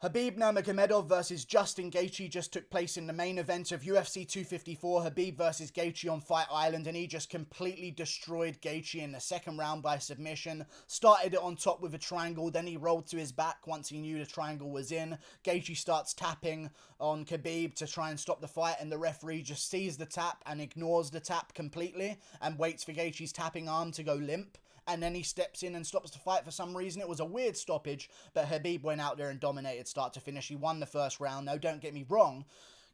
Khabib Nurmagomedov versus Justin Gaethje just took place in the main event of UFC 254, Khabib versus Gaethje on Fight Island, and he just completely destroyed Gaethje in the second round by submission. Started it on top with a triangle, then he rolled to his back once he knew the triangle was in. Gaethje starts tapping on Khabib to try and stop the fight, and the referee just sees the tap and ignores the tap completely and waits for Gaethje's tapping arm to go limp. And then he steps in and stops the fight for some reason. It was a weird stoppage, but Khabib went out there and dominated start to finish. He won the first round. No, don't get me wrong.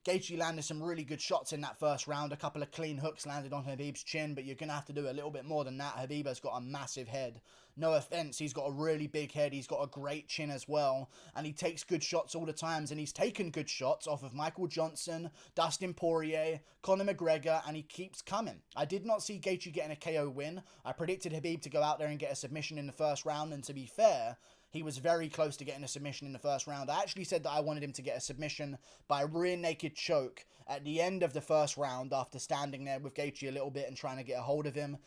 Gaethje landed some really good shots in that first round. A couple of clean hooks landed on Khabib's chin, but you're going to have to do a little bit more than that. Khabib has got a massive head. No offense, he's got a really big head. He's got a great chin as well, and he takes good shots all the times, and he's taken good shots off of Michael Johnson, Dustin Poirier, Conor McGregor, and he keeps coming. I did not see Gaethje getting a KO win. I predicted Khabib to go out there and get a submission in the first round, and to be fair, he was very close to getting a submission in the first round. I actually said that I wanted him to get a submission by a rear naked choke at the end of the first round after standing there with Gaethje a little bit and trying to get a hold of him.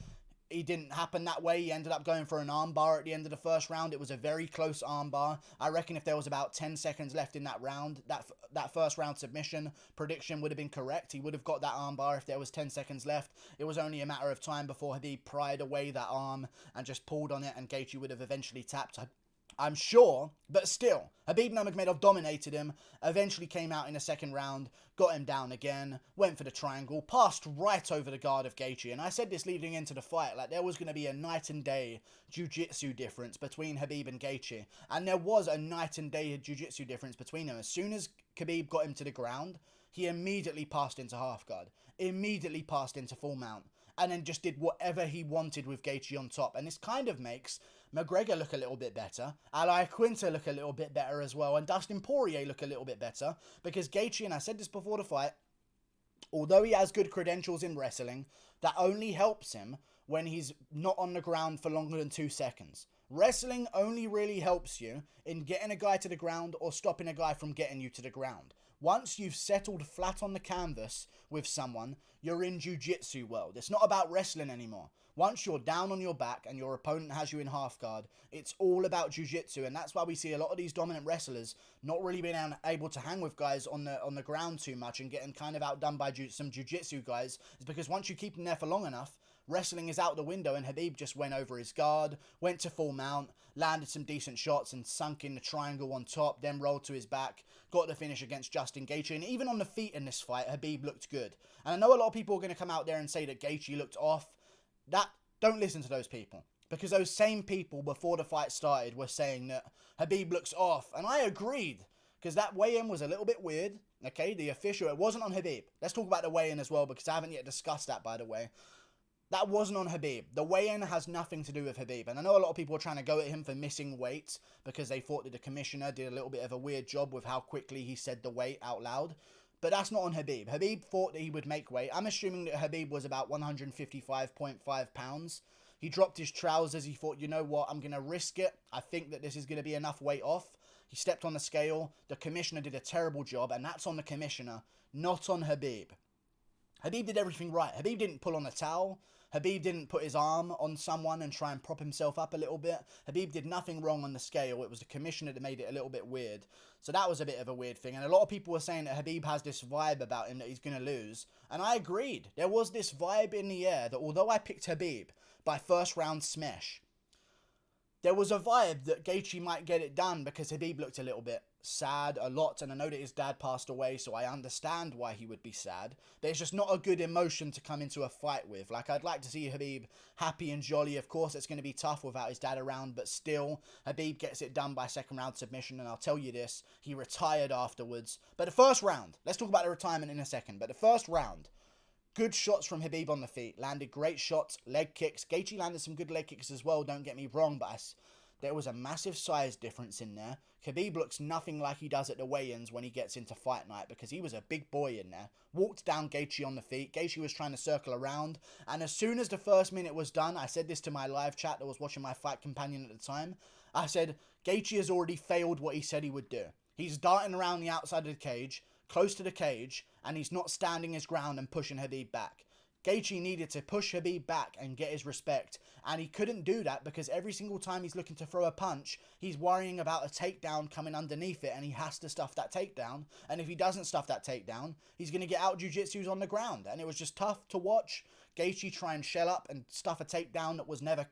It didn't happen that way. He ended up going for an armbar at the end of the first round. It was a very close armbar. I reckon if there was about 10 seconds left in that round, that first round submission prediction would have been correct. He would have got that armbar if there was 10 seconds left. It was only a matter of time before Khabib pried away that arm and just pulled on it, and Gaethje would have eventually tapped. I'm sure, but still, Khabib Nurmagomedov dominated him, eventually came out in the second round, got him down again, went for the triangle, passed right over the guard of Gaethje, and I said this leading into the fight, like there was going to be a night and day jiu-jitsu difference between Khabib and Gaethje, and there was a night and day jiu-jitsu difference between them. As soon as Khabib got him to the ground, he immediately passed into half guard, immediately passed into full mount, and then just did whatever he wanted with Gaethje on top. And this kind of makes McGregor look a little bit better, Ally Quinter look a little bit better as well, and Dustin Poirier look a little bit better, because Gaethje, and I said this before the fight, although he has good credentials in wrestling, that only helps him when he's not on the ground for longer than 2 seconds. Wrestling only really helps you in getting a guy to the ground or stopping a guy from getting you to the ground. Once you've settled flat on the canvas with someone, you're in jiu-jitsu world. It's not about wrestling anymore. Once you're down on your back and your opponent has you in half guard, it's all about jiu-jitsu, and that's why we see a lot of these dominant wrestlers not really being able to hang with guys on the ground too much and getting kind of outdone by some jiu-jitsu guys. It's because once you keep them there for long enough, wrestling is out the window, and Khabib just went over his guard, went to full mount, landed some decent shots and sunk in the triangle on top, then rolled to his back, got the finish against Justin Gaethje. And even on the feet in this fight, Khabib looked good. And I know a lot of people are going to come out there and say that Gaethje looked off. Don't listen to those people, because those same people before the fight started were saying that Khabib looks off, and I agreed, because that weigh-in was a little bit weird. Okay, the official, it wasn't on Khabib. Let's talk about the weigh-in as well, because I haven't yet discussed that, by the way. That wasn't on Khabib. The weigh-in has nothing to do with Khabib. And I know a lot of people are trying to go at him for missing weight because they thought that the commissioner did a little bit of a weird job with how quickly he said the weight out loud. But that's not on Khabib. Khabib thought that he would make weight. I'm assuming that Khabib was about 155.5 pounds. He dropped his trousers. He thought, you know what, I'm going to risk it. I think that this is going to be enough weight off. He stepped on the scale. The commissioner did a terrible job, and that's on the commissioner, not on Khabib. Khabib did everything right. Khabib didn't pull on a towel. Khabib didn't put his arm on someone and try and prop himself up a little bit. Khabib did nothing wrong on the scale. It was the commissioner that made it a little bit weird. So that was a bit of a weird thing. And a lot of people were saying that Khabib has this vibe about him that he's going to lose. And I agreed. There was this vibe in the air that although I picked Khabib by first round smash, there was a vibe that Gaethje might get it done because Khabib looked a little bit sad a lot, and I know that his dad passed away, so I understand why he would be sad, but it's just not a good emotion to come into a fight with. Like, I'd like to see Khabib happy and jolly. Of course, it's going to be tough without his dad around, but still, Khabib gets it done by second round submission, and I'll tell you this, he retired afterwards. But the first round, let's talk about the retirement in a second, but the first round, good shots from Khabib on the feet, landed great shots, leg kicks. Gaethje landed some good leg kicks as well, don't get me wrong, but there was a massive size difference in there. Khabib looks nothing like he does at the weigh-ins when he gets into fight night, because he was a big boy in there. Walked down Gaethje on the feet. Gaethje was trying to circle around, and as soon as the first minute was done, I said this to my live chat that was watching my fight companion at the time, I said, Gaethje has already failed what he said he would do. He's darting around the outside of the cage, close to the cage, and he's not standing his ground and pushing Khabib back. Gaethje needed to push Khabib back and get his respect, and he couldn't do that because every single time he's looking to throw a punch, he's worrying about a takedown coming underneath it, and he has to stuff that takedown. And if he doesn't stuff that takedown, he's going to get out jiu-jitsu's on the ground. And it was just tough to watch Gaethje try and shell up and stuff a takedown that was never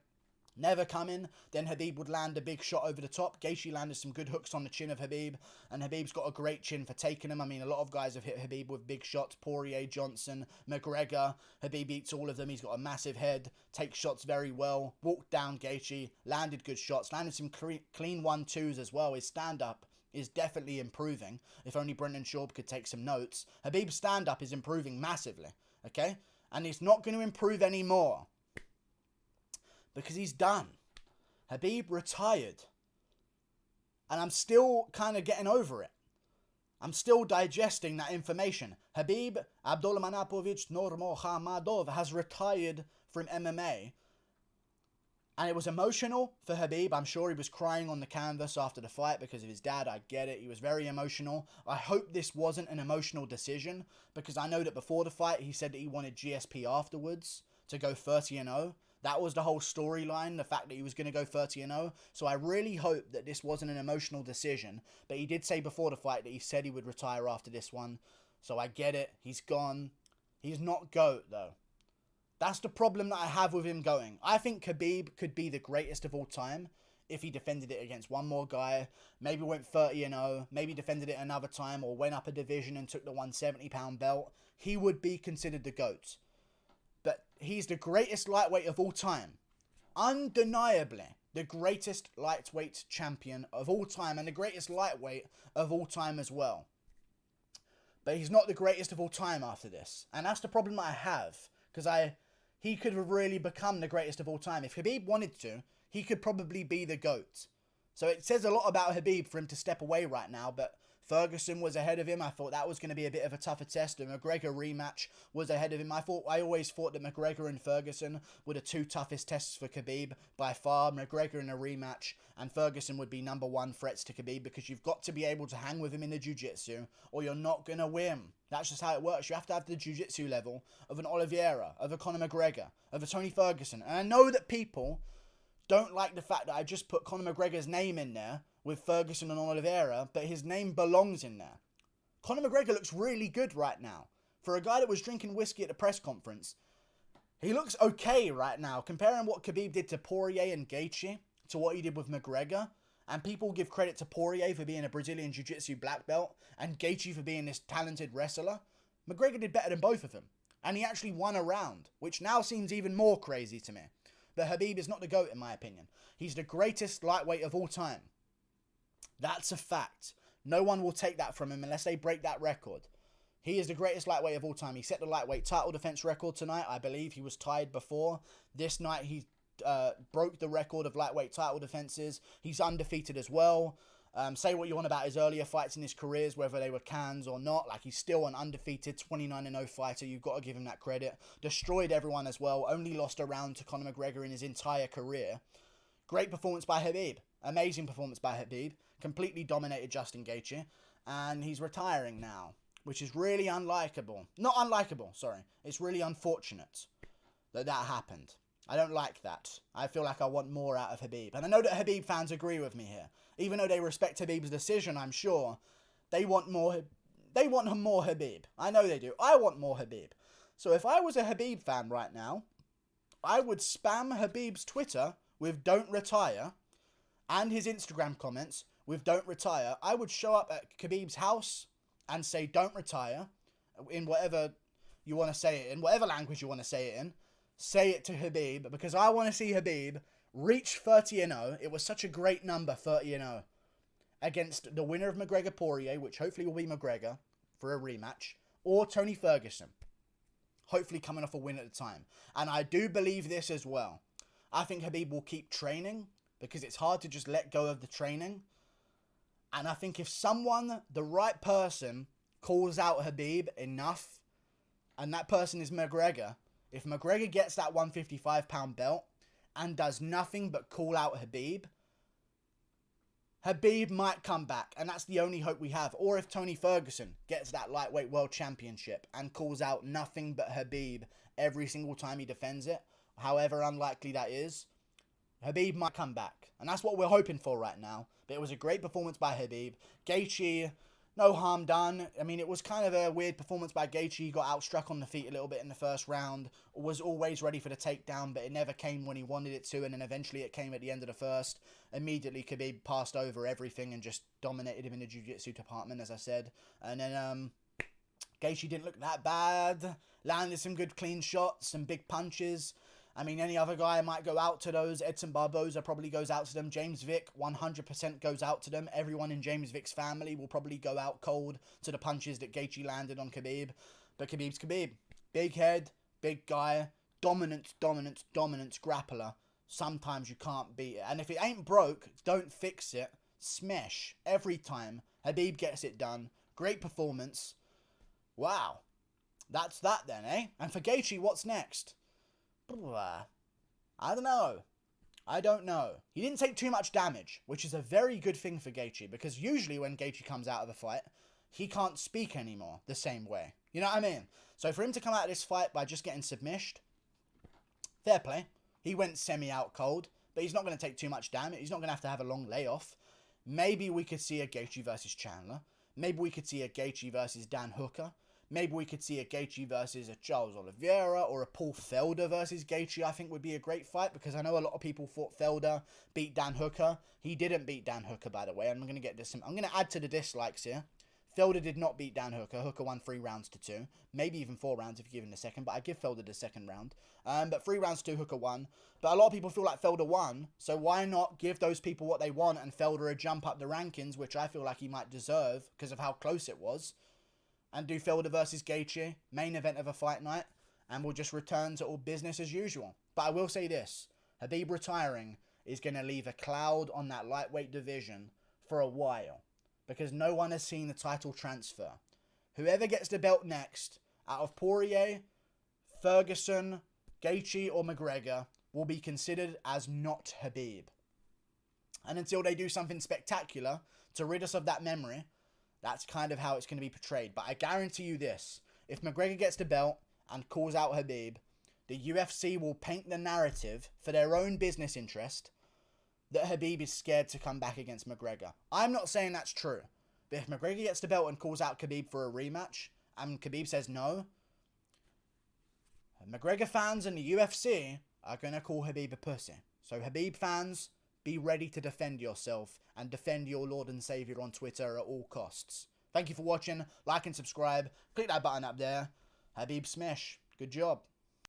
coming. Then Khabib would land a big shot over the top. Gaethje landed some good hooks on the chin of Khabib, and Khabib's got a great chin for taking them. I mean, a lot of guys have hit Khabib with big shots. Poirier, Johnson, McGregor. Khabib beats all of them. He's got a massive head, takes shots very well, walked down Gaethje, landed good shots, landed some clean 1-2s as well. His stand-up is definitely improving. If only Brendan Schaub could take some notes. Khabib's stand-up is improving massively, okay? And it's not going to improve anymore, because he's done. Khabib retired. And I'm still kind of getting over it. I'm still digesting that information. Khabib Abdulmanapovich Nurmagomedov has retired from MMA. And it was emotional for Khabib. I'm sure he was crying on the canvas after the fight because of his dad. I get it. He was very emotional. I hope this wasn't an emotional decision, because I know that before the fight he said that he wanted GSP afterwards to go 30-0. That was the whole storyline, the fact that he was going to go 30-0. So I really hope that this wasn't an emotional decision. But he did say before the fight that he said he would retire after this one. So I get it. He's gone. He's not GOAT, though. That's the problem that I have with him going. I think Khabib could be the greatest of all time if he defended it against one more guy. Maybe went 30-0. Maybe defended it another time, or went up a division and took the 170-pound belt. He would be considered the GOAT. But he's the greatest lightweight of all time. Undeniably, the greatest lightweight champion of all time, and the greatest lightweight of all time as well. But he's not the greatest of all time after this. And that's the problem that I have. Because he could have really become the greatest of all time. If Khabib wanted to, he could probably be the GOAT. So it says a lot about Khabib for him to step away right now, but Ferguson was ahead of him. I thought that was going to be a bit of a tougher test. The McGregor rematch was ahead of him. I always thought that McGregor and Ferguson were the two toughest tests for Khabib by far. McGregor in a rematch, and Ferguson would be number one threats to Khabib, because you've got to be able to hang with him in the jiu-jitsu or you're not going to win. That's just how it works. You have to have the jiu-jitsu level of an Oliveira, of a Conor McGregor, of a Tony Ferguson. And I know that people don't like the fact that I just put Conor McGregor's name in there with Ferguson and Oliveira, but his name belongs in there. Conor McGregor looks really good right now. For a guy that was drinking whiskey at the press conference, he looks okay right now. Comparing what Khabib did to Poirier and Gaethje to what he did with McGregor, and people give credit to Poirier for being a Brazilian Jiu-Jitsu black belt and Gaethje for being this talented wrestler, McGregor did better than both of them. And he actually won a round, which now seems even more crazy to me. But Khabib is not the GOAT in my opinion. He's the greatest lightweight of all time. That's a fact. No one will take that from him unless they break that record. He is the greatest lightweight of all time. He set the lightweight title defense record tonight. I believe he was tied before. This night he broke the record of lightweight title defenses. He's undefeated as well. Say what you want about his earlier fights in his careers, whether they were cans or not. Like, he's still an undefeated 29-0 fighter. You've got to give him that credit. Destroyed everyone as well. Only lost a round to Conor McGregor in his entire career. Great performance by Khabib. Amazing performance by Khabib. Completely dominated Justin Gaethje. And he's retiring now, which is really unlikable. Not unlikable, sorry. It's really unfortunate that that happened. I don't like that. I feel like I want more out of Khabib. And I know that Khabib fans agree with me here. Even though they respect Khabib's decision, I'm sure, they want more. They want more Khabib. I know they do. I want more Khabib. So if I was a Khabib fan right now, I would spam Khabib's Twitter with "Don't retire" and his Instagram comments with "Don't retire." I would show up at Khabib's house and say "Don't retire" in whatever you want to say it in, whatever language you want to say it in. Say it to Khabib, because I want to see Khabib reach 30-0. It was such a great number, 30-0, against the winner of McGregor Poirier, which hopefully will be McGregor for a rematch, or Tony Ferguson, hopefully coming off a win at the time. And I do believe this as well. I think Khabib will keep training, because it's hard to just let go of the training. And I think if someone, the right person, calls out Khabib enough, and that person is McGregor, if McGregor gets that 155-pound belt and does nothing but call out Khabib, Khabib might come back, and that's the only hope we have. Or if Tony Ferguson gets that lightweight world championship and calls out nothing but Khabib every single time he defends it, however unlikely that is, Khabib might come back. And that's what we're hoping for right now. But it was a great performance by Khabib. Gaethje, no harm done. I mean, it was kind of a weird performance by Gaethje. He got outstruck on the feet a little bit in the first round. Was always ready for the takedown, but it never came when he wanted it to. And then eventually it came at the end of the first. Immediately, Khabib passed over everything and just dominated him in the jiu-jitsu department, as I said. And then Gaethje didn't look that bad. Landed some good clean shots, some big punches. I mean, any other guy might go out to those. Edson Barboza probably goes out to them. James Vick 100% goes out to them. Everyone in James Vick's family will probably go out cold to the punches that Gaethje landed on Khabib. But Khabib's Khabib. Big head, big guy, dominant grappler. Sometimes you can't beat it. And if it ain't broke, don't fix it. Smash. Every time. Khabib gets it done. Great performance. Wow. That's that then, eh? And for Gaethje, what's next? I don't know. He didn't take too much damage, which is a very good thing for Gaethje, because usually when Gaethje comes out of a fight, he can't speak anymore the same way. You know what I mean? So for him to come out of this fight by just getting submished, fair play. He went semi-out cold, but he's not going to take too much damage. He's not going to have a long layoff. Maybe we could see a Gaethje versus Chandler. Maybe we could see a Gaethje versus Dan Hooker. Maybe we could see a Gaethje versus a Charles Oliveira or a Paul Felder versus Gaethje. I think would be a great fight, because I know a lot of people thought Felder beat Dan Hooker. He didn't beat Dan Hooker, by the way. I'm going to add to the dislikes here. Felder did not beat Dan Hooker. Hooker won 3 rounds to 2. Maybe even 4 rounds if you give him the second, but I give Felder the second round. But 3 rounds to 2, Hooker won. But a lot of people feel like Felder won, so why not give those people what they want and Felder a jump up the rankings, which I feel like he might deserve because of how close it was. And do Felder versus Gaethje, main event of a fight night, and we'll just return to all business as usual. But I will say this, Khabib retiring is going to leave a cloud on that lightweight division for a while, because no one has seen the title transfer. Whoever gets the belt next, out of Poirier, Ferguson, Gaethje or McGregor, will be considered as not Khabib. And until they do something spectacular to rid us of that memory, that's kind of how it's going to be portrayed. But I guarantee you this, if McGregor gets the belt and calls out Khabib, the UFC will paint the narrative for their own business interest that Khabib is scared to come back against McGregor. I'm not saying that's true. But if McGregor gets the belt and calls out Khabib for a rematch, and Khabib says no, McGregor fans and the UFC are going to call Khabib a pussy. So Khabib fans, be ready to defend yourself and defend your Lord and Saviour on Twitter at all costs. Thank you for watching. Like and subscribe. Click that button up there. Khabib smash. Good job.